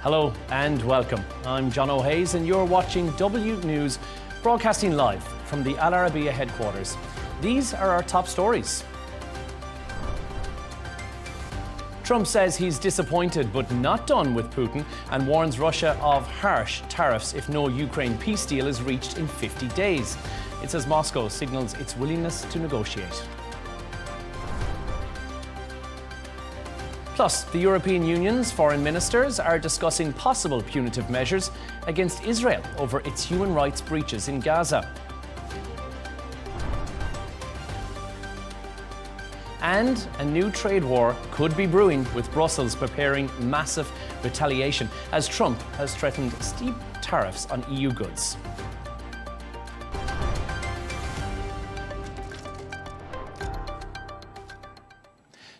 Hello and welcome. I'm Jono Hayes and you're watching W News, broadcasting live from the Arabiya headquarters. These are our top stories. Trump says he's disappointed but not done with Putin and warns Russia of harsh tariffs if no Ukraine peace deal is reached in 50 days. It says Moscow signals its willingness to negotiate. Plus, the European Union's foreign ministers are discussing possible punitive measures against Israel over its human rights breaches in Gaza. And a new trade war could be brewing, with Brussels preparing massive retaliation as Trump has threatened steep tariffs on EU goods.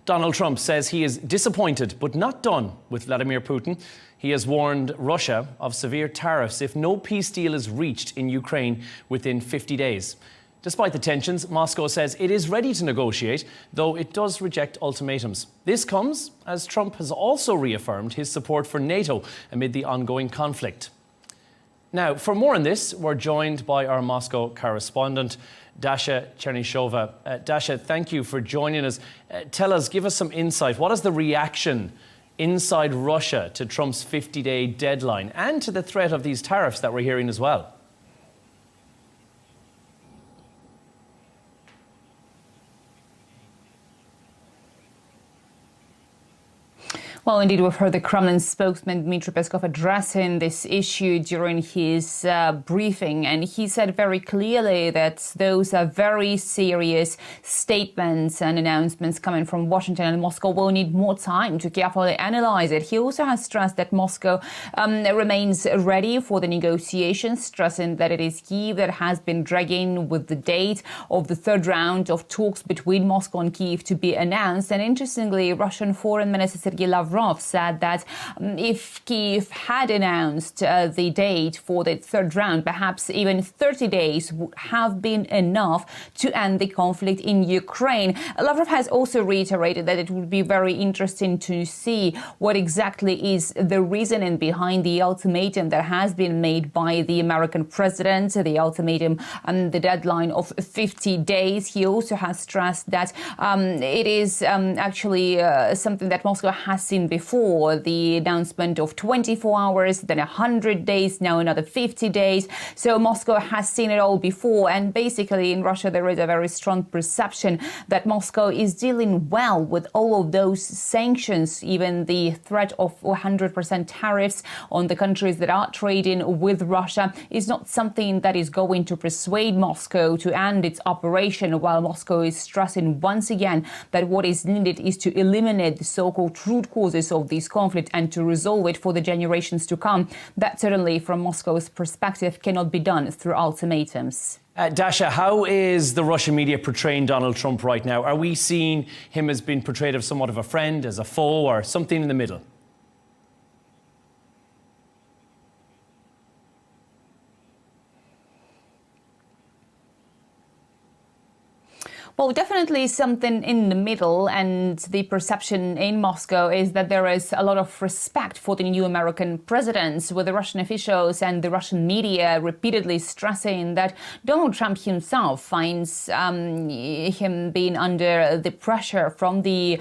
Donald Trump says he is disappointed but not done with Vladimir Putin. He has warned Russia of severe tariffs if no peace deal is reached in Ukraine within 50 days. Despite the tensions, Moscow says it is ready to negotiate, though it does reject ultimatums. This comes as Trump has also reaffirmed his support for NATO amid the ongoing conflict. Now, for more on this, we're joined by our Moscow correspondent, Dasha Cherishova. Dasha, thank you for joining us. Give us some insight. What is the reaction inside Russia to Trump's 50-day deadline and to the threat of these tariffs that we're hearing as well? Well, indeed, we've heard the Kremlin spokesman Dmitry Peskov addressing this issue during his briefing, and he said very clearly that those are very serious statements and announcements coming from Washington, and Moscow will need more time to carefully analyze it. He also has stressed that Moscow remains ready for the negotiations, stressing that it is Kyiv that has been dragging with the date of the third round of talks between Moscow and Kyiv to be announced. And interestingly, Russian Foreign Minister Sergei Lavrov said that if Kyiv had announced the date for the third round, perhaps even 30 days would have been enough to end the conflict in Ukraine. Lavrov has also reiterated that it would be very interesting to see what exactly is the reasoning behind the ultimatum that has been made by the American president, the ultimatum and the deadline of 50 days. He also has stressed that it is actually something that Moscow has seen before, the announcement of 24 hours, then 100 days, now another 50 days. So Moscow has seen it all before. And basically in Russia, there is a very strong perception that Moscow is dealing well with all of those sanctions, even the threat of 100% tariffs on the countries that are trading with Russia is not something that is going to persuade Moscow to end its operation, while Moscow is stressing once again that what is needed is to eliminate the so-called root causes of this conflict and to resolve it for the generations to come. That certainly, from Moscow's perspective, cannot be done through ultimatums. Dasha, how is the Russian media portraying Donald Trump right now? Are we seeing him as being portrayed as somewhat of a friend, as a foe, or something in the middle? Well, definitely something in the middle, and the perception in Moscow is that there is a lot of respect for the new American president, with the Russian officials and the Russian media repeatedly stressing that Donald Trump himself finds him being under the pressure from the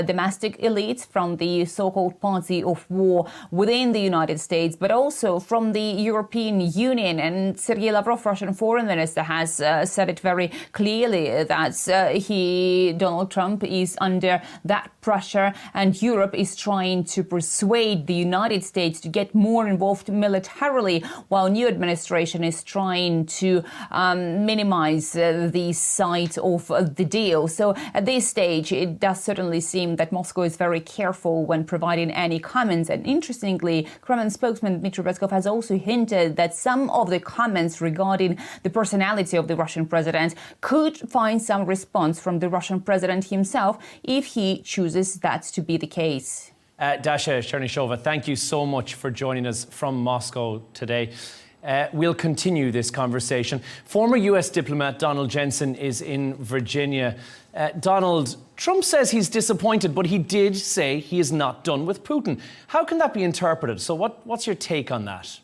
domestic elite, from the so-called party of war within the United States, but also from the European Union. And Sergei Lavrov, Russian foreign minister, has said it very clearly that Donald Trump is under that pressure, and Europe is trying to persuade the United States to get more involved militarily, while new administration is trying to minimize the side of the deal. So at this stage, it does certainly seem that Moscow is very careful when providing any comments. And interestingly, Kremlin spokesman Dmitry Peskov has also hinted that some of the comments regarding the personality of the Russian president could find some response from the Russian president himself if he chooses that to be the case. Dasha Chernyshova, thank you so much for joining us from Moscow today. We'll continue this conversation. Former US diplomat Donald Jensen is in Virginia. Donald, Trump says he's disappointed, but he did say he is not done with Putin. How can that be interpreted? So what's your take on that?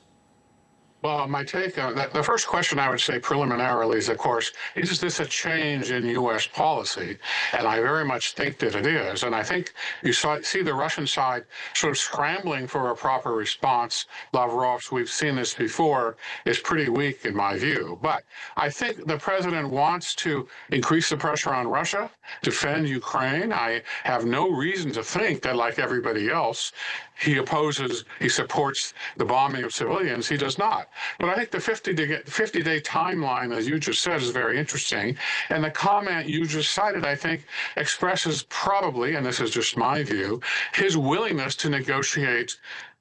Well, my take on that, the first question I would say preliminarily is, of course, is this a change in U.S. policy? And I very much think that it is. And I think you see the Russian side sort of scrambling for a proper response. Lavrov's, we've seen this before, is pretty weak in my view. But I think the president wants to increase the pressure on Russia, defend Ukraine. I have no reason to think that, like everybody else, he supports the bombing of civilians. He does not. But I think the 50-day timeline, as you just said, is very interesting. And the comment you just cited, I think, expresses probably, and this is just my view, his willingness to negotiate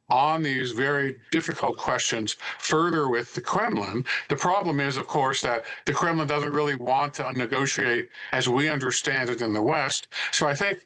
on these very difficult questions further with the Kremlin. The problem is, of course, that the Kremlin doesn't really want to negotiate as we understand it in the West. So I think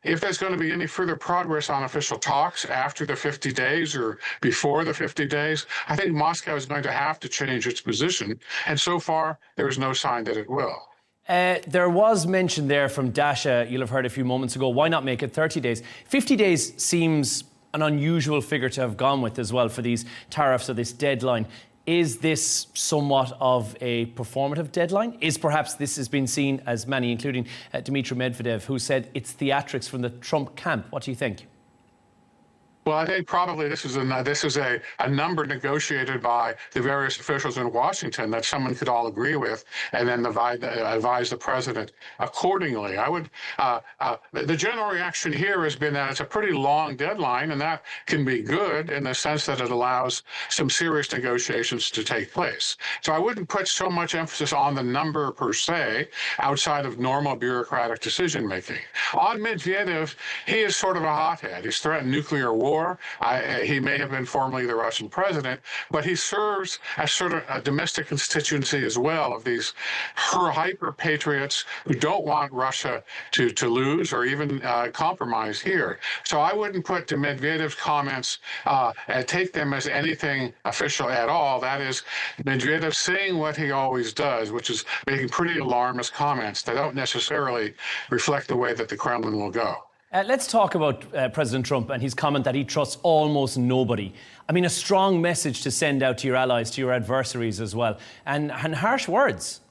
if there's going to be any further progress on official talks after the 50 days or before the 50 days, I think Moscow is going to have to change its position. And so far, there is no sign that it will. There was mention there from Dasha, you'll have heard a few moments ago, why not make it 30 days? 50 days seems an unusual figure to have gone with as well for these tariffs or this deadline. Is this somewhat of a performative deadline? Is perhaps this has been seen, as many, including Dmitry Medvedev, who said it's theatrics from the Trump camp? What do you think? Well, I think probably this is a number negotiated by the various officials in Washington that someone could all agree with, and then advise the president accordingly. I would. The general reaction here has been that it's a pretty long deadline, and that can be good in the sense that it allows some serious negotiations to take place. So I wouldn't put so much emphasis on the number per se, outside of normal bureaucratic decision making. On Medvedev, he is sort of a hothead. He's threatened nuclear war. He may have been formerly the Russian president, but he serves as sort of a domestic constituency as well of these hyper-patriots who don't want Russia to lose or even compromise here. So I wouldn't put to Medvedev's comments and take them as anything official at all. That is Medvedev saying what he always does, which is making pretty alarmist comments that don't necessarily reflect the way that the Kremlin will go. Let's talk about President Trump and his comment that he trusts almost nobody. I mean, a strong message to send out to your allies, to your adversaries as well, and harsh words.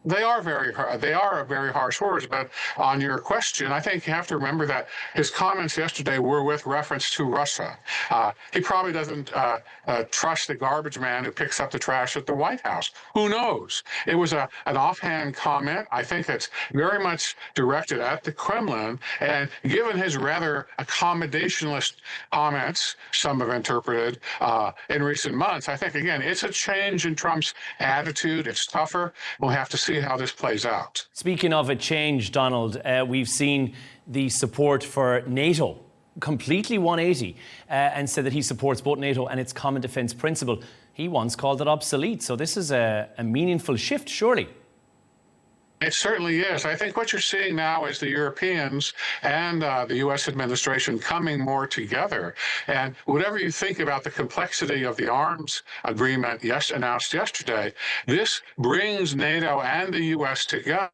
They are very harsh words, but on your question, I think you have to remember that his comments yesterday were with reference to Russia. He probably doesn't trust the garbage man who picks up the trash at the White House. Who knows? It was an offhand comment. I think it's very much directed at the Kremlin, and given his rather accommodationist comments, some have interpreted, in recent months, I think, again, it's a change in Trump's attitude. It's tougher. We'll have to see how this plays out. Speaking of a change, Donald, we've seen the support for NATO completely 180 and said that he supports both NATO and its common defence principle. He once called it obsolete. So this is a meaningful shift, surely. It certainly is. I think what you're seeing now is the Europeans and the U.S. administration coming more together. And whatever you think about the complexity of the arms agreement announced yesterday, this brings NATO and the U.S. together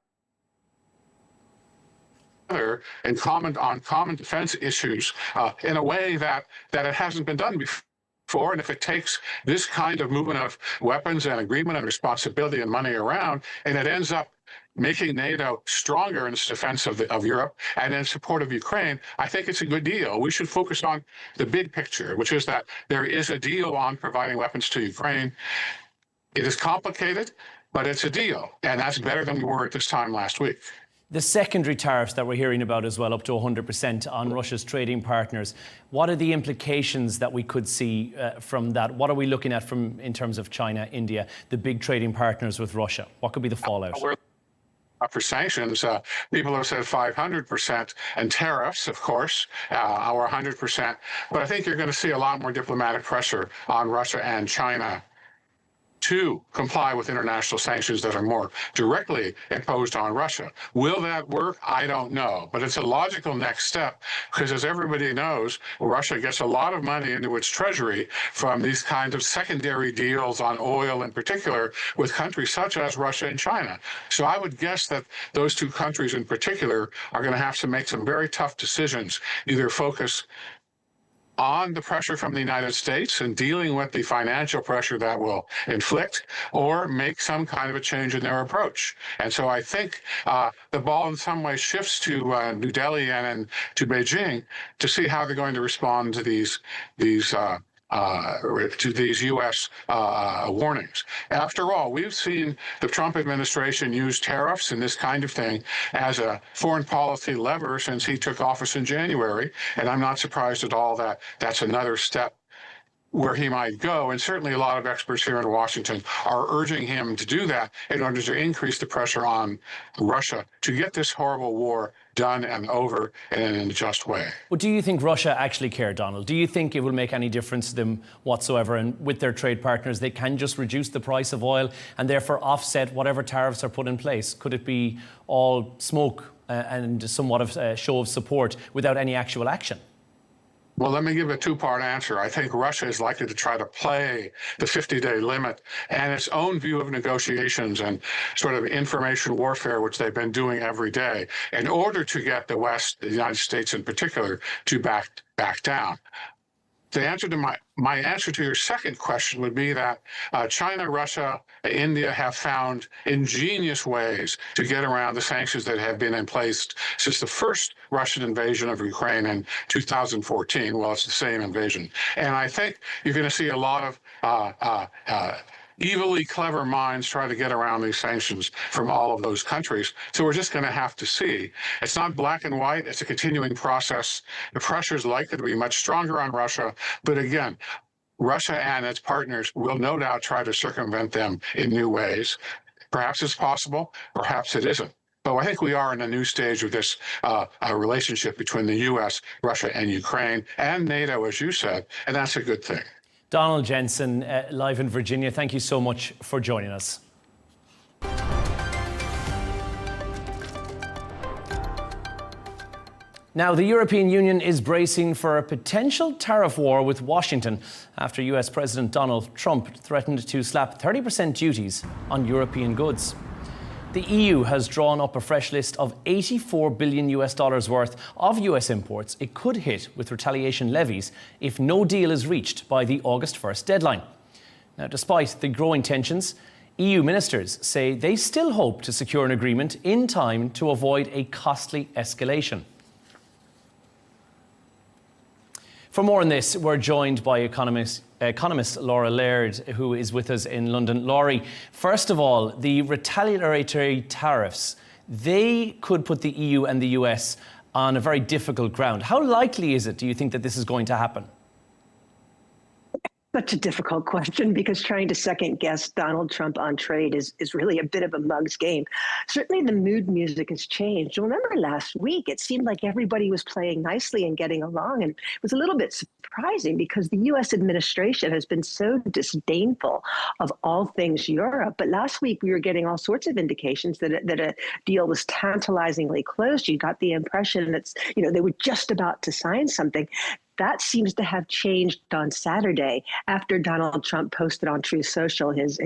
and on common defense issues in a way that it hasn't been done before. And if it takes this kind of movement of weapons and agreement and responsibility and money around, and it ends up making NATO stronger in its defense of Europe and in support of Ukraine, I think it's a good deal. We should focus on the big picture, which is that there is a deal on providing weapons to Ukraine. It is complicated, but it's a deal, and that's better than we were at this time last week. The secondary tariffs that we're hearing about as well, up to 100% on Russia's trading partners. What are the implications that we could see from that? What are we looking at in terms of China, India, the big trading partners with Russia? What could be the fallout? For sanctions, people have said 500%, and tariffs, of course, are 100%. But I think you're going to see a lot more diplomatic pressure on Russia and China to comply with international sanctions that are more directly imposed on Russia. Will that work? I don't know. But it's a logical next step because, as everybody knows, Russia gets a lot of money into its treasury from these kinds of secondary deals on oil in particular with countries such as Russia and China. So I would guess that those two countries in particular are going to have to make some very tough decisions, either focus on the pressure from the United States and dealing with the financial pressure that will inflict, or make some kind of a change in their approach. And so I think the ball in some ways shifts to New Delhi and to Beijing to see how they're going to respond to these U.S. Warnings. After all, we've seen the Trump administration use tariffs and this kind of thing as a foreign policy lever since he took office in January, and I'm not surprised at all that that's another step where he might go. And certainly a lot of experts here in Washington are urging him to do that in order to increase the pressure on Russia to get this horrible war done and over in a just way. But do you think Russia actually care, Donald? Do you think it will make any difference to them whatsoever? And with their trade partners, they can just reduce the price of oil and therefore offset whatever tariffs are put in place? Could it be all smoke and somewhat of a show of support without any actual action? Well, let me give a two-part answer. I think Russia is likely to try to play the 50-day limit and its own view of negotiations and sort of information warfare, which they've been doing every day, in order to get the West, the United States in particular, to back down. The answer to my answer to your second question would be that China, Russia, India have found ingenious ways to get around the sanctions that have been in place since the first Russian invasion of Ukraine in 2014. Well, it's the same invasion. And I think you're going to see a lot of evilly clever minds try to get around these sanctions from all of those countries. So we're just going to have to see. It's not black and white. It's a continuing process. The pressure is likely to be much stronger on Russia. But again, Russia and its partners will no doubt try to circumvent them in new ways. Perhaps it's possible. Perhaps it isn't. But I think we are in a new stage of this relationship between the U.S., Russia, and Ukraine, and NATO, as you said, and that's a good thing. Donald Jensen, live in Virginia, thank you so much for joining us. Now, the European Union is bracing for a potential tariff war with Washington after US President Donald Trump threatened to slap 30% duties on European goods. The EU has drawn up a fresh list of $84 billion worth of US imports it could hit with retaliation levies if no deal is reached by the August 1st deadline. Now, despite the growing tensions, EU ministers say they still hope to secure an agreement in time to avoid a costly escalation. For more on this, we're joined by economist Laird, who is with us in London. Laurie, first of all, the retaliatory tariffs, they could put the EU and the US on a very difficult ground. How likely is it, do you think, that this is going to happen? Such a difficult question, because trying to second guess Donald Trump on trade is really a bit of a mug's game. Certainly the mood music has changed. Remember last week, it seemed like everybody was playing nicely and getting along, and it was a little bit surprising because the U.S. administration has been so disdainful of all things Europe. But last week we were getting all sorts of indications that a deal was tantalizingly close. You got the impression that they were just about to sign something. That seems to have changed on Saturday after Donald Trump posted on Truth Social, his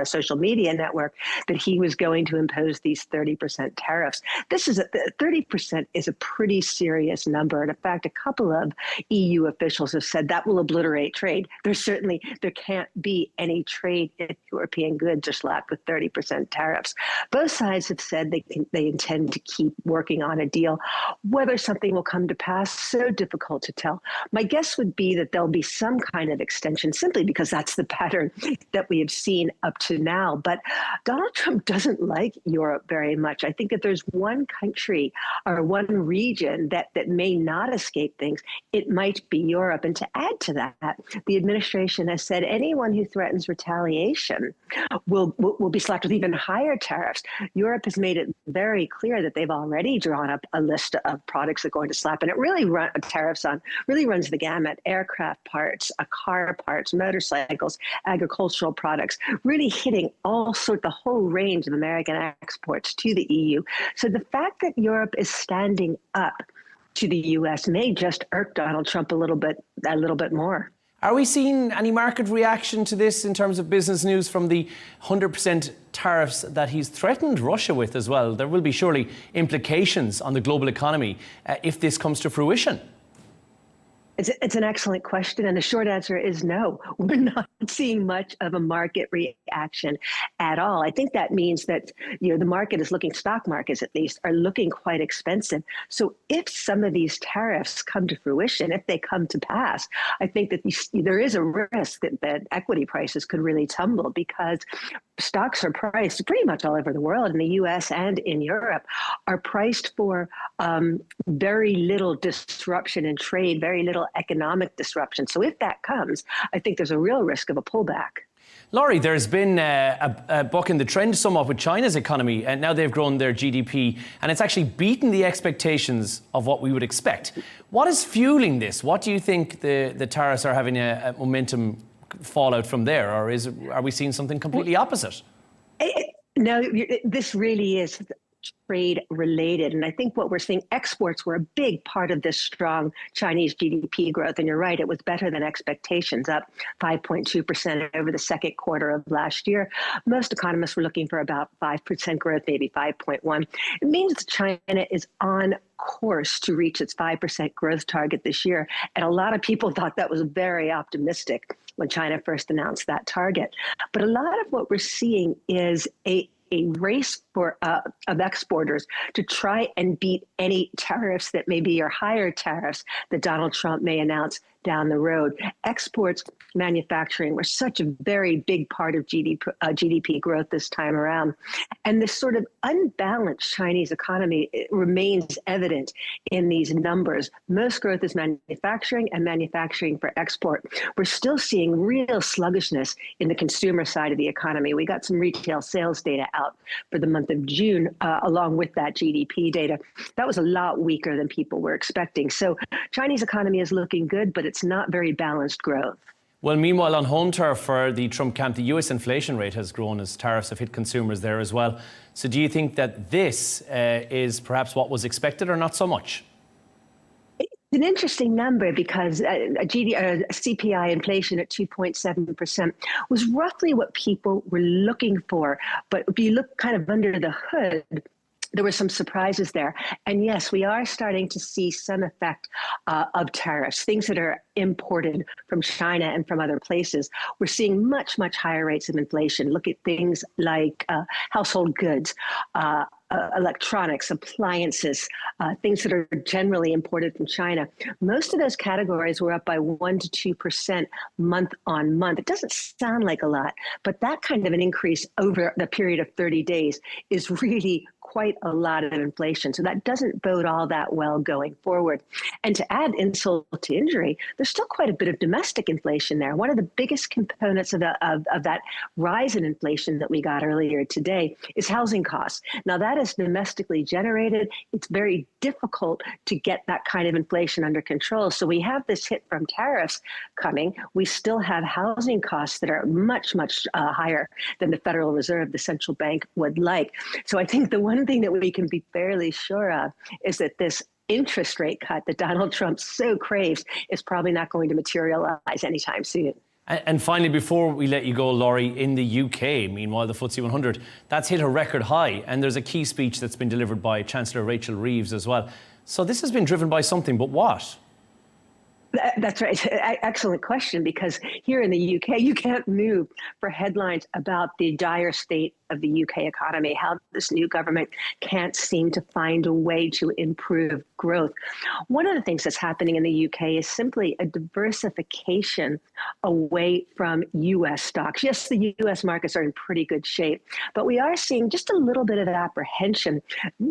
social media network, that he was going to impose these 30% tariffs. 30% is a pretty serious number. And in fact, a couple of EU officials have said that will obliterate trade. There can't be any trade in European goods are slapped with 30% tariffs. Both sides have said they intend to keep working on a deal. Whether something will come to pass, so difficult to tell. My guess would be that there'll be some kind of extension, simply because that's the pattern that we have seen up to now. But Donald Trump doesn't like Europe very much. I think that there's one country or one region that may not escape things. It might be Europe. And to add to that, the administration has said anyone who threatens retaliation will be slapped with even higher tariffs. Europe has made it very clear that they've already drawn up a list of products they're going to slap, and it really run tariffs on really runs the gamut: aircraft parts, car parts, motorcycles, agricultural products, really hitting the whole range of American exports to the EU. So the fact that Europe is standing up to the US may just irk Donald Trump a little bit more. Are we seeing any market reaction to this in terms of business news from the 100% tariffs that he's threatened Russia with as well? There will be surely implications on the global economy if this comes to fruition. It's an excellent question, and the short answer is no. We're not seeing much of a market reaction at all. I think that means that the market is looking, stock markets at least, are looking quite expensive. So if some of these tariffs come to fruition, if they come to pass, I think that there is a risk that equity prices could really tumble, because stocks are priced pretty much all over the world, in the US and in Europe, are priced for very little disruption in trade, very little economic disruption. So if that comes, I think there's a real risk of a pullback. Laurie, there's been a buck in the trend somewhat with China's economy, and now they've grown their GDP, and it's actually beaten the expectations of what we would expect. What is fueling this? What do you think the tariffs are having a momentum fallout from there, or are we seeing something completely opposite? No, this really is trade related. And I think what we're seeing, exports were a big part of this strong Chinese GDP growth. And you're right, it was better than expectations, up 5.2% over the second quarter of last year. Most economists were looking for about 5% growth, maybe 5.1. It means that China is on course to reach its 5% growth target this year. And a lot of people thought that was very optimistic when China first announced that target. But a lot of what we're seeing is a race of exporters to try and beat any tariffs that maybe are higher tariffs that Donald Trump may announce down the road. Exports, manufacturing were such a very big part of GDP growth this time around. And this sort of unbalanced Chinese economy remains evident in these numbers. Most growth is manufacturing, and manufacturing for export. We're still seeing real sluggishness in the consumer side of the economy. We got some retail sales data out for the month of June, along with that GDP data. That was a lot weaker than people were expecting. So Chinese economy is looking good, but it's not very balanced growth. Well, meanwhile, on home turf for the Trump camp, the US inflation rate has grown as tariffs have hit consumers there as well. So do you think that this is perhaps what was expected, or not so much? It's an interesting number, because CPI inflation at 2.7% was roughly what people were looking for. But if you look kind of under the hood, there were some surprises there. And yes, we are starting to see some effect of tariffs, things that are imported from China and from other places. We're seeing much, much higher rates of inflation. Look at things like household goods, electronics, appliances, things that are generally imported from China. Most of those categories were up by 1 to 2% month on month. It doesn't sound like a lot, but that kind of an increase over the period of 30 days is really quite a lot of inflation. So that doesn't bode all that well going forward. And to add insult to injury, there's still quite a bit of domestic inflation there. One of the biggest components of that rise in inflation that we got earlier today is housing costs. Now, that is domestically generated. It's very difficult to get that kind of inflation under control. So we have this hit from tariffs coming. We still have housing costs that are much, much higher than the Federal Reserve, the central bank, would like. So I think the one thing that we can be fairly sure of is that this interest rate cut that Donald Trump so craves is probably not going to materialize anytime soon. And finally, before we let you go, Laurie, in the UK, meanwhile, the FTSE 100, that's hit a record high. And there's a key speech that's been delivered by Chancellor Rachel Reeves as well. So this has been driven by something, but what? That's right. Excellent question, because here in the UK, you can't move for headlines about the dire state of the UK economy, how this new government can't seem to find a way to improve growth. One of the things that's happening in the UK is simply a diversification away from US stocks. Yes, the US markets are in pretty good shape, but we are seeing just a little bit of apprehension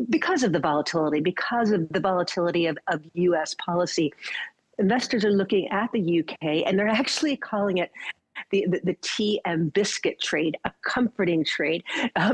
because of the volatility of US policy. Investors are looking at the UK, and they're actually calling it the tea and biscuit trade a comforting trade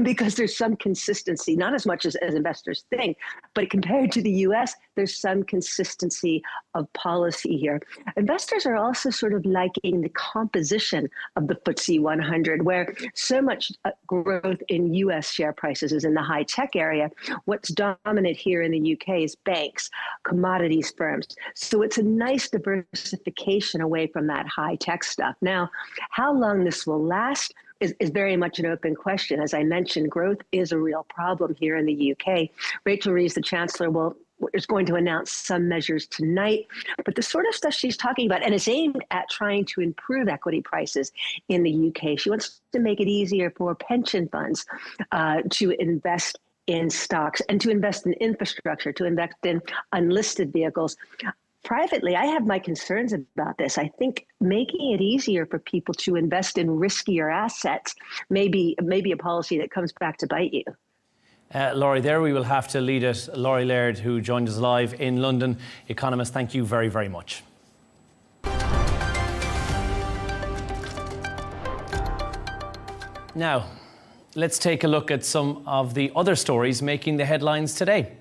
because there's some consistency, not as much as investors think, but compared to the US, there's some consistency of policy here. Investors are also sort of liking the composition of the FTSE 100, where so much growth in US share prices is in the high tech area. What's dominant here in the UK is banks, commodities firms. So it's a nice diversification away from that high tech stuff. Now, how long this will last is very much an open question. As I mentioned, growth is a real problem here in the UK. Rachel Reeves, the Chancellor, is going to announce some measures tonight, but the sort of stuff she's talking about, and it's aimed at trying to improve equity prices in the UK. She wants to make it easier for pension funds to invest in stocks and to invest in infrastructure, to invest in unlisted vehicles. Privately, I have my concerns about this. I think making it easier for people to invest in riskier assets may be a policy that comes back to bite you. Laurie, there we will have to lead it. Laurie Laird, who joined us live in London. Economist, thank you very, very much. Now, let's take a look at some of the other stories making the headlines today.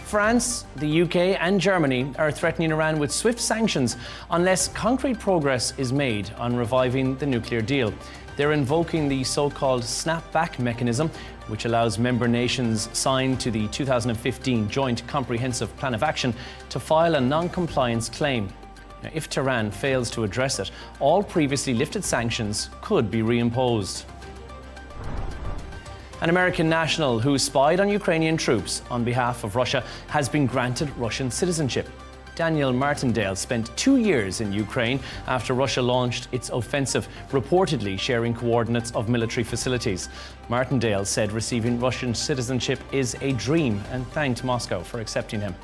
France, the UK and Germany are threatening Iran with swift sanctions unless concrete progress is made on reviving the nuclear deal. They're invoking the so-called snapback mechanism, which allows member nations signed to the 2015 Joint Comprehensive Plan of Action to file a non-compliance claim. Now, if Tehran fails to address it, all previously lifted sanctions could be reimposed. An American national who spied on Ukrainian troops on behalf of Russia has been granted Russian citizenship. Daniel Martindale spent 2 years in Ukraine after Russia launched its offensive, reportedly sharing coordinates of military facilities. Martindale said receiving Russian citizenship is a dream and thanked Moscow for accepting him.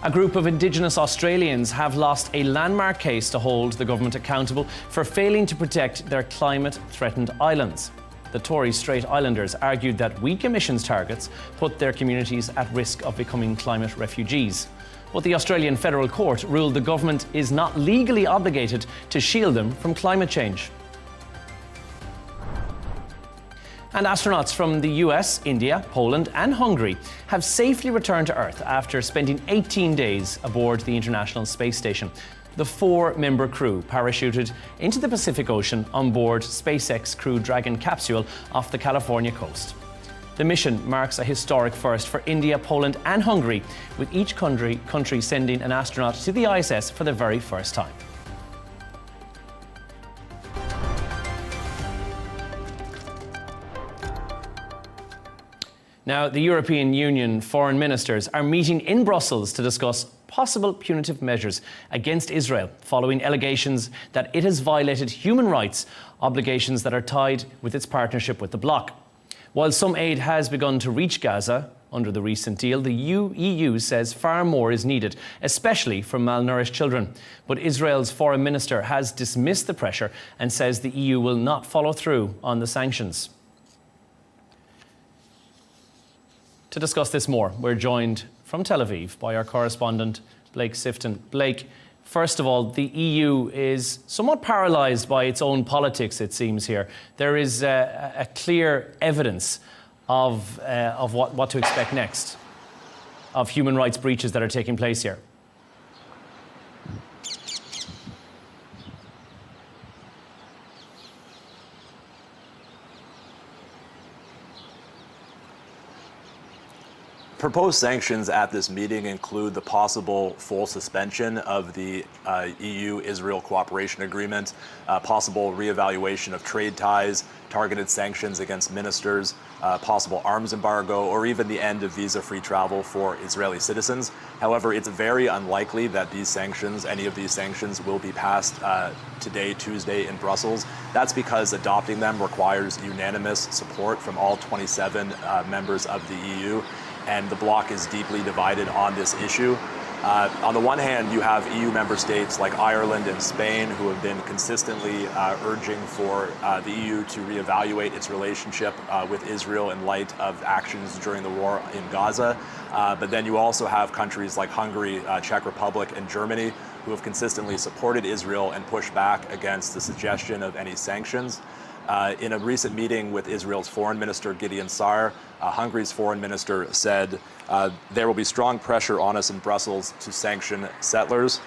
A group of Indigenous Australians have lost a landmark case to hold the government accountable for failing to protect their climate-threatened islands. The Torres Strait Islanders argued that weak emissions targets put their communities at risk of becoming climate refugees. But the Australian Federal Court ruled the government is not legally obligated to shield them from climate change. And astronauts from the US, India, Poland and Hungary have safely returned to Earth after spending 18 days aboard the International Space Station. The 4-member crew parachuted into the Pacific Ocean on board SpaceX Crew Dragon capsule off the California coast. The mission marks a historic first for India, Poland and Hungary, with each country sending an astronaut to the ISS for the very first time. Now, the European Union foreign ministers are meeting in Brussels to discuss possible punitive measures against Israel following allegations that it has violated human rights obligations that are tied with its partnership with the bloc. While some aid has begun to reach Gaza under the recent deal, the EU says far more is needed, especially for malnourished children. But Israel's foreign minister has dismissed the pressure and says the EU will not follow through on the sanctions. To discuss this more, we're joined from Tel Aviv by our correspondent, Blake Sifton. Blake, first of all, the EU is somewhat paralysed by its own politics, it seems here. There is a clear evidence of what to expect next, of human rights breaches that are taking place here. Proposed sanctions at this meeting include the possible full suspension of the EU-Israel cooperation agreement, possible reevaluation of trade ties, targeted sanctions against ministers, possible arms embargo, or even the end of visa-free travel for Israeli citizens. However, it's very unlikely that any of these sanctions will be passed today, Tuesday, in Brussels. That's because adopting them requires unanimous support from all 27 members of the EU. And the bloc is deeply divided on this issue. On the one hand, you have EU member states like Ireland and Spain who have been consistently urging for the EU to reevaluate its relationship with Israel in light of actions during the war in Gaza. But then you also have countries like Hungary, Czech Republic, and Germany who have consistently supported Israel and pushed back against the suggestion of any sanctions. In a recent meeting with Israel's foreign minister, Gediz, Hungary's foreign minister said, there will be strong pressure on us in Brussels to sanction settlers.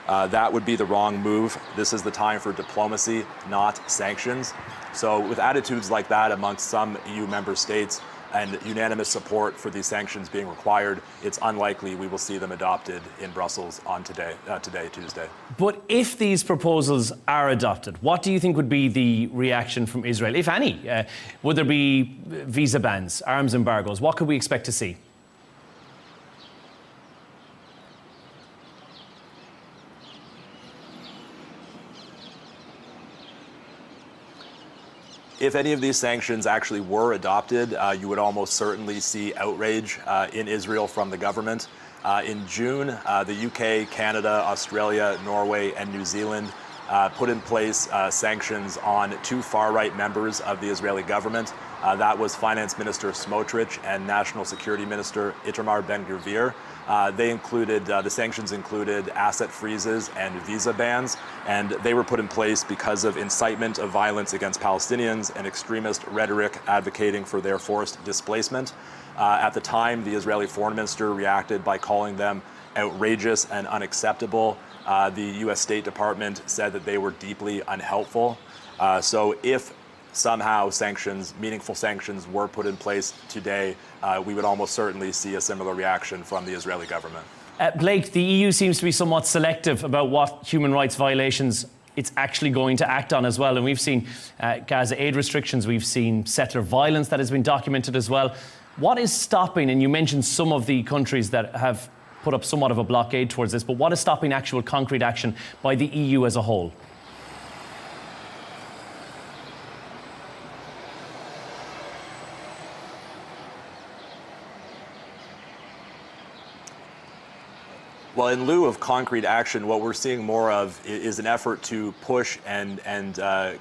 That would be the wrong move. This is the time for diplomacy, not sanctions. So with attitudes like that amongst some EU member states and unanimous support for these sanctions being required, it's unlikely we will see them adopted in Brussels on Tuesday. But if these proposals are adopted, what do you think would be the reaction from Israel, if any? Would there be visa bans, arms embargoes? What could we expect to see? If any of these sanctions actually were adopted, you would almost certainly see outrage in Israel from the government. In June, the UK, Canada, Australia, Norway, and New Zealand put in place sanctions on two far-right members of the Israeli government. That was Finance Minister Smotrich and National Security Minister Itamar Ben-Gvir. The sanctions included asset freezes and visa bans, and they were put in place because of incitement of violence against Palestinians and extremist rhetoric advocating for their forced displacement. At the time, the Israeli foreign minister reacted by calling them outrageous and unacceptable. The U.S. State Department said that they were deeply unhelpful. So if somehow meaningful sanctions were put in place today, we would almost certainly see a similar reaction from the Israeli government. Blake, the EU seems to be somewhat selective about what human rights violations it's actually going to act on as well. And we've seen Gaza aid restrictions, we've seen settler violence that has been documented as well. What is stopping, and you mentioned some of the countries that have put up somewhat of a blockade towards this, but what is stopping actual concrete action by the EU as a whole? Well, in lieu of concrete action, what we're seeing more of is an effort to push and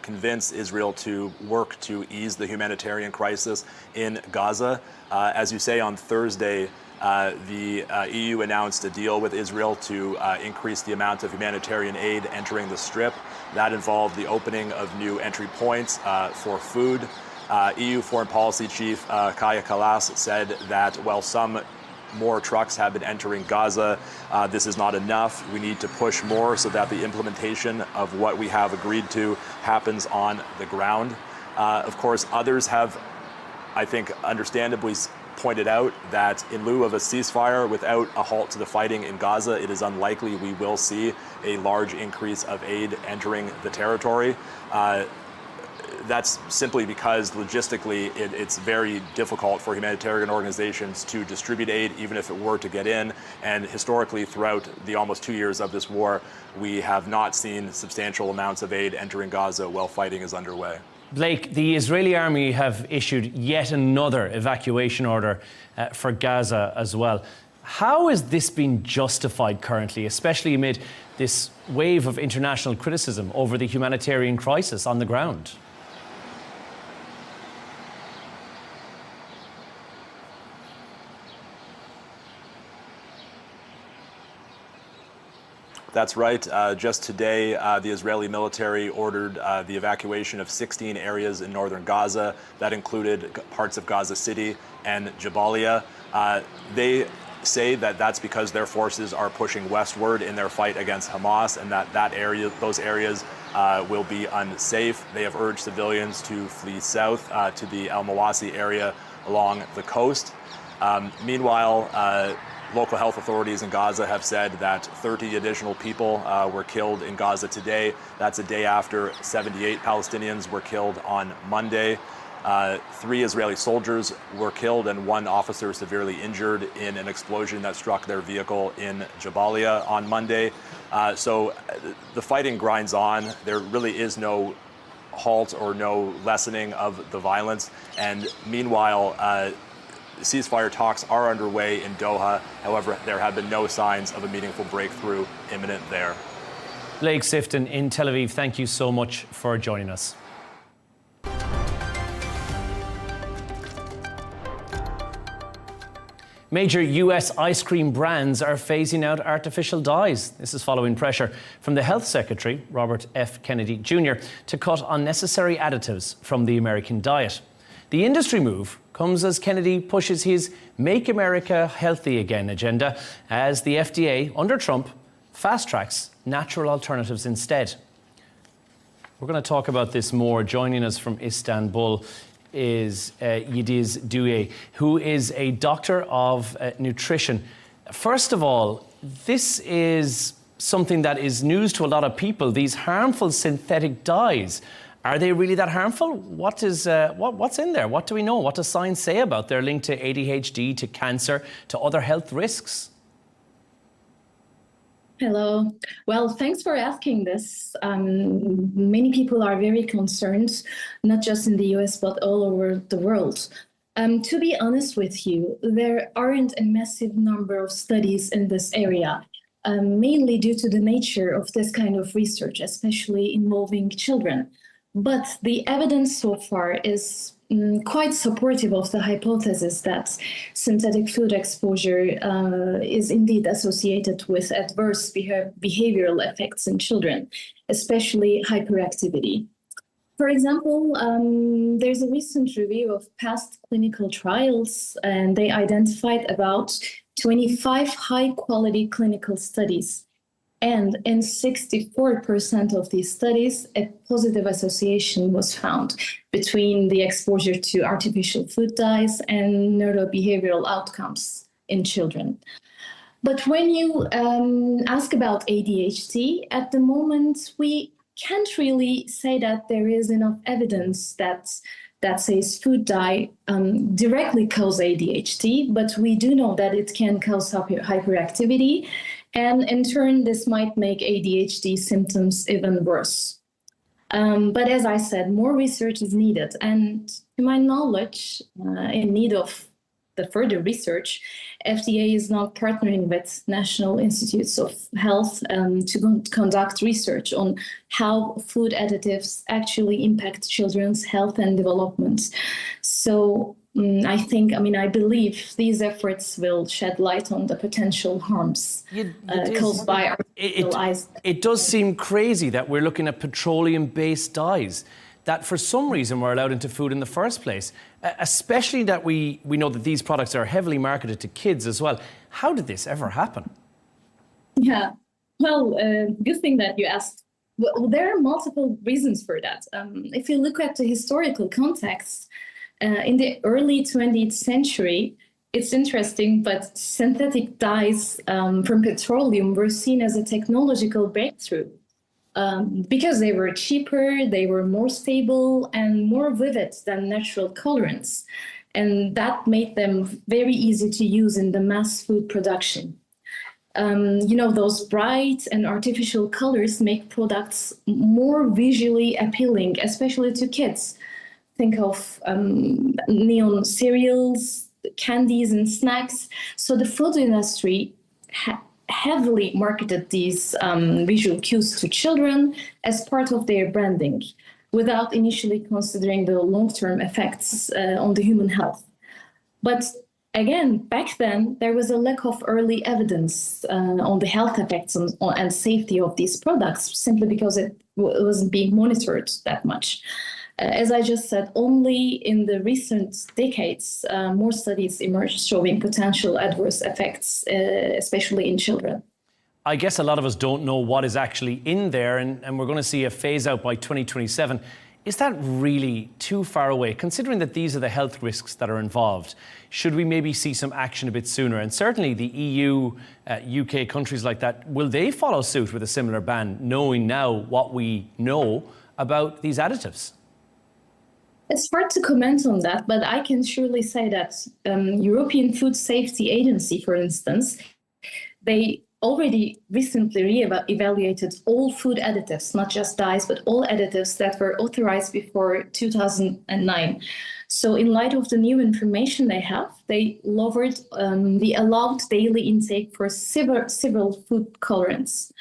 convince Israel to work to ease the humanitarian crisis in Gaza. As you say, on Thursday, the EU announced a deal with Israel to increase the amount of humanitarian aid entering the Strip. That involved the opening of new entry points for food. EU Foreign Policy Chief Kaja Kallas said that while some more trucks have been entering Gaza, this is not enough. We need to push more so that the implementation of what we have agreed to happens on the ground. Of course, others have, I think, understandably pointed out that in lieu of a ceasefire without a halt to the fighting in Gaza, it is unlikely we will see a large increase of aid entering the territory. That's simply because logistically it's very difficult for humanitarian organizations to distribute aid, even if it were to get in. And historically, throughout the almost 2 years of this war, we have not seen substantial amounts of aid entering Gaza while fighting is underway. Blake, the Israeli army have issued yet another evacuation order for Gaza as well. How is this being justified currently, especially amid this wave of international criticism over the humanitarian crisis on the ground? That's right. Just today, the Israeli military ordered the evacuation of 16 areas in northern Gaza. That included parts of Gaza City and Jabalia. They say that that's because their forces are pushing westward in their fight against Hamas, and those areas will be unsafe. They have urged civilians to flee south to the Al Mawasi area along the coast. Meanwhile, local health authorities in Gaza have said that 30 additional people were killed in Gaza today. That's a day after 78 Palestinians were killed on Monday. 3 Israeli soldiers were killed and 1 officer severely injured in an explosion that struck their vehicle in Jabalia on Monday. So the fighting grinds on. There really is no halt or no lessening of the violence. And meanwhile, ceasefire talks are underway in Doha. However, there have been no signs of a meaningful breakthrough imminent there. Blake Sifton in Tel Aviv, thank you so much for joining us. Major US ice cream brands are phasing out artificial dyes. This is following pressure from the Health Secretary, Robert F. Kennedy Jr., to cut unnecessary additives from the American diet. The industry move comes as Kennedy pushes his Make America Healthy Again agenda as the FDA, under Trump, fast-tracks natural alternatives instead. We're going to talk about this more. Joining us from Istanbul is Gediz, who is a doctor of nutrition. First of all, this is something that is news to a lot of people, these harmful synthetic dyes. Are they really that harmful? What's in there? What do we know? What does science say about their link to ADHD, to cancer, to other health risks? Hello. Well, thanks for asking this. Many people are very concerned, not just in the US, but all over the world. To be honest with you, there aren't a massive number of studies in this area, mainly due to the nature of this kind of research, especially involving children. But the evidence so far is quite supportive of the hypothesis that synthetic food exposure is indeed associated with adverse behavioral effects in children, especially hyperactivity. For example, there's a recent review of past clinical trials, and they identified about 25 high-quality clinical studies. And in 64% of these studies, a positive association was found between the exposure to artificial food dyes and neurobehavioral outcomes in children. But when you ask about ADHD, at the moment, we can't really say that there is enough evidence that says food dye directly cause ADHD, but we do know that it can cause hyperactivity. And in turn, this might make ADHD symptoms even worse. But as I said, more research is needed. And to my knowledge, in need of the further research, FDA is now partnering with National Institutes of Health to conduct research on how food additives actually impact children's health and development. So I believe these efforts will shed light on the potential harms caused by artificial dyes. It does seem crazy that we're looking at petroleum-based dyes that for some reason were allowed into food in the first place, especially that we know that these products are heavily marketed to kids as well. How did this ever happen? Yeah, well, good thing that you asked. Well, there are multiple reasons for that. If you look at the historical context, in the early 20th century, it's interesting, but synthetic dyes from petroleum were seen as a technological breakthrough because they were cheaper, they were more stable and more vivid than natural colorants. And that made them very easy to use in the mass food production. Those bright and artificial colors make products more visually appealing, especially to kids. Think of neon cereals, candies, and snacks. So the food industry heavily marketed these visual cues to children as part of their branding, without initially considering the long-term effects on the human health. But again, back then, there was a lack of early evidence on the health effects and safety of these products, simply because it wasn't being monitored that much. As I just said, only in the recent decades, more studies emerged showing potential adverse effects, especially in children. I guess a lot of us don't know what is actually in there, and we're going to see a phase out by 2027. Is that really too far away, considering that these are the health risks that are involved? Should we maybe see some action a bit sooner? And certainly the EU, UK, countries like that, will they follow suit with a similar ban, knowing now what we know about these additives? It's hard to comment on that, but I can surely say that European Food Safety Agency, for instance, they already recently re-evaluated all food additives, not just dyes, but all additives that were authorized before 2009. So in light of the new information they have, they lowered the allowed daily intake for several food colorants.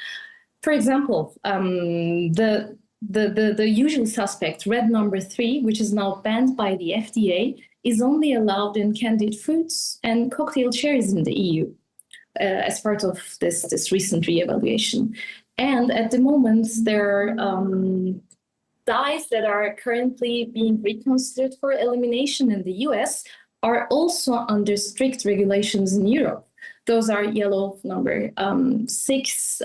For example, the usual suspect, red number 3, which is now banned by the FDA, is only allowed in candied fruits and cocktail cherries in the EU as part of this recent reevaluation. And at the moment, there are dyes that are currently being reconsidered for elimination in the US are also under strict regulations in Europe. Those are yellow number 6,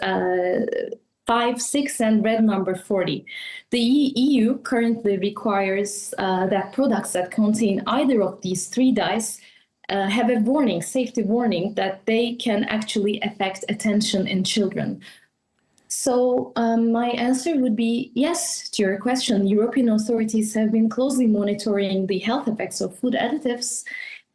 5, 6, and red number 40. The EU currently requires that products that contain either of these 3 dyes have a warning, safety warning, that they can actually affect attention in children. So my answer would be yes to your question. European authorities have been closely monitoring the health effects of food additives,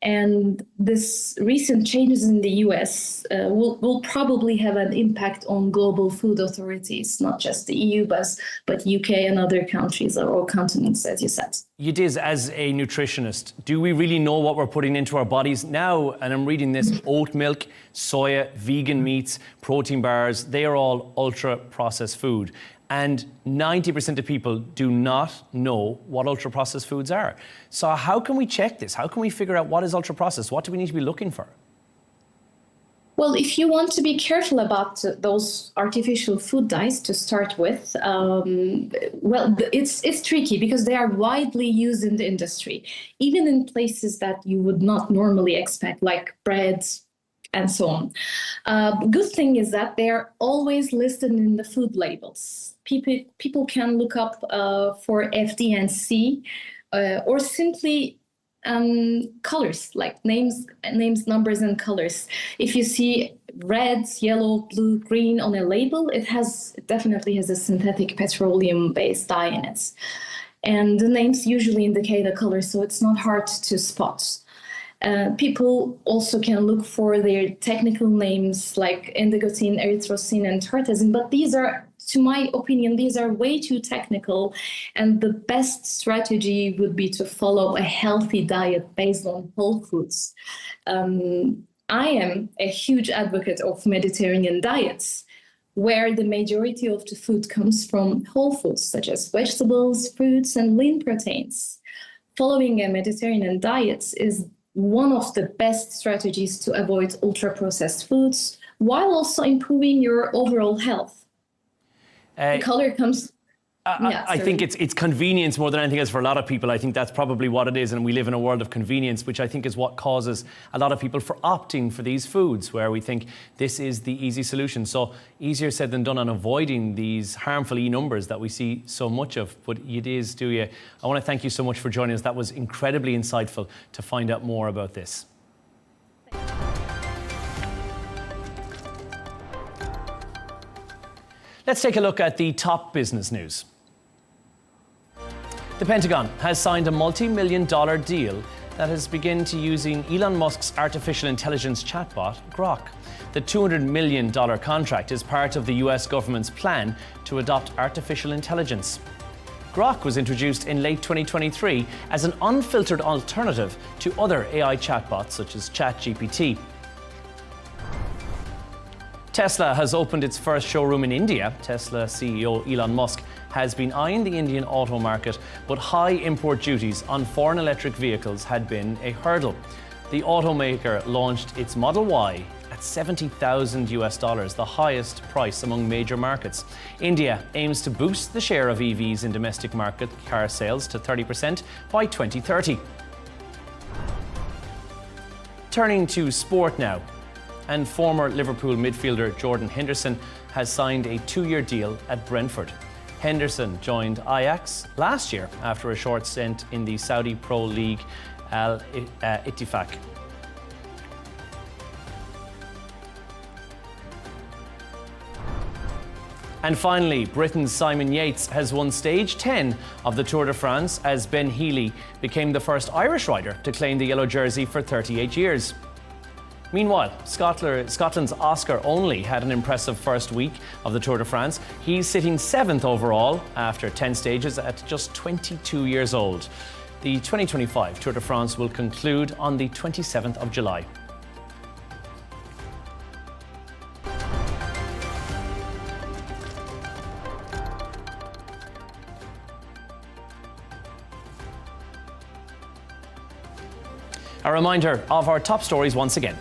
and this recent changes in the US will probably have an impact on global food authorities, not just the EU, but UK and other countries or continents, as you said. Gediz, as a nutritionist, do we really know what we're putting into our bodies now? And I'm reading this: oat milk, soya, vegan meats, protein bars, they are all ultra-processed food. And 90% of people do not know what ultra-processed foods are. So how can we check this? How can we figure out what is ultra-processed? What do we need to be looking for? Well, if you want to be careful about those artificial food dyes to start with, well, it's tricky because they are widely used in the industry, even in places that you would not normally expect, like bread and so on. Good thing is that they are always listed in the food labels. People can look up for FD&C or simply colors, like names, numbers, and colors. If you see red, yellow, blue, green on a label, it definitely has a synthetic petroleum-based dye in it. And the names usually indicate a color, so it's not hard to spot. People also can look for their technical names like indigotin, erythrocin, and tartazine, but these are, to my opinion, these are way too technical, and the best strategy would be to follow a healthy diet based on whole foods. I am a huge advocate of Mediterranean diets, where the majority of the food comes from whole foods, such as vegetables, fruits, and lean proteins. Following a Mediterranean diet is one of the best strategies to avoid ultra-processed foods, while also improving your overall health. The color comes... I think it's convenience more than anything else for a lot of people. I think that's probably what it is, and we live in a world of convenience, which I think is what causes a lot of people for opting for these foods, where we think this is the easy solution. So easier said than done on avoiding these harmful numbers that we see so much of. But Gediz, I want to thank you so much for joining us. That was incredibly insightful to find out more about this. Let's take a look at the top business news. The Pentagon has signed a multi-million-dollar deal that has begun to using Elon Musk's artificial intelligence chatbot, Grok. The $200 million contract is part of the US government's plan to adopt artificial intelligence. Grok was introduced in late 2023 as an unfiltered alternative to other AI chatbots such as ChatGPT. Tesla has opened its first showroom in India. Tesla CEO Elon Musk has been eyeing the Indian auto market, but high import duties on foreign electric vehicles had been a hurdle. The automaker launched its Model Y at $70,000, the highest price among major markets. India aims to boost the share of EVs in domestic market car sales to 30% by 2030. Turning to sport now. And former Liverpool midfielder Jordan Henderson has signed a 2-year deal at Brentford. Henderson joined Ajax last year after a short stint in the Saudi Pro League Al Ittifaq. And finally, Britain's Simon Yates has won stage 10 of the Tour de France as Ben Healy became the first Irish rider to claim the yellow jersey for 38 years. Meanwhile, Scotland's Oscar Only had an impressive first week of the Tour de France. He's sitting 7th overall after 10 stages at just 22 years old. The 2025 Tour de France will conclude on the 27th of July. A reminder of our top stories once again.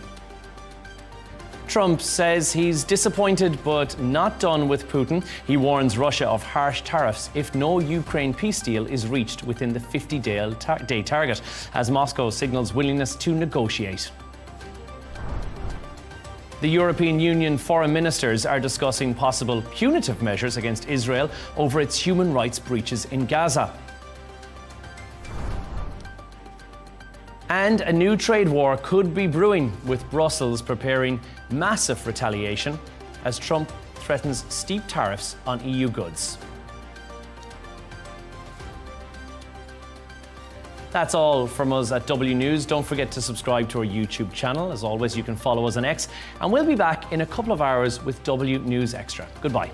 Trump says he's disappointed but not done with Putin. He warns Russia of harsh tariffs if no Ukraine peace deal is reached within the 50-day target, as Moscow signals willingness to negotiate. The European Union foreign ministers are discussing possible punitive measures against Israel over its human rights breaches in Gaza. And a new trade war could be brewing, with Brussels preparing massive retaliation as Trump threatens steep tariffs on EU goods. That's all from us at W News. Don't forget to subscribe to our YouTube channel. As always, you can follow us on X, and we'll be back in a couple of hours with W News Extra. Goodbye.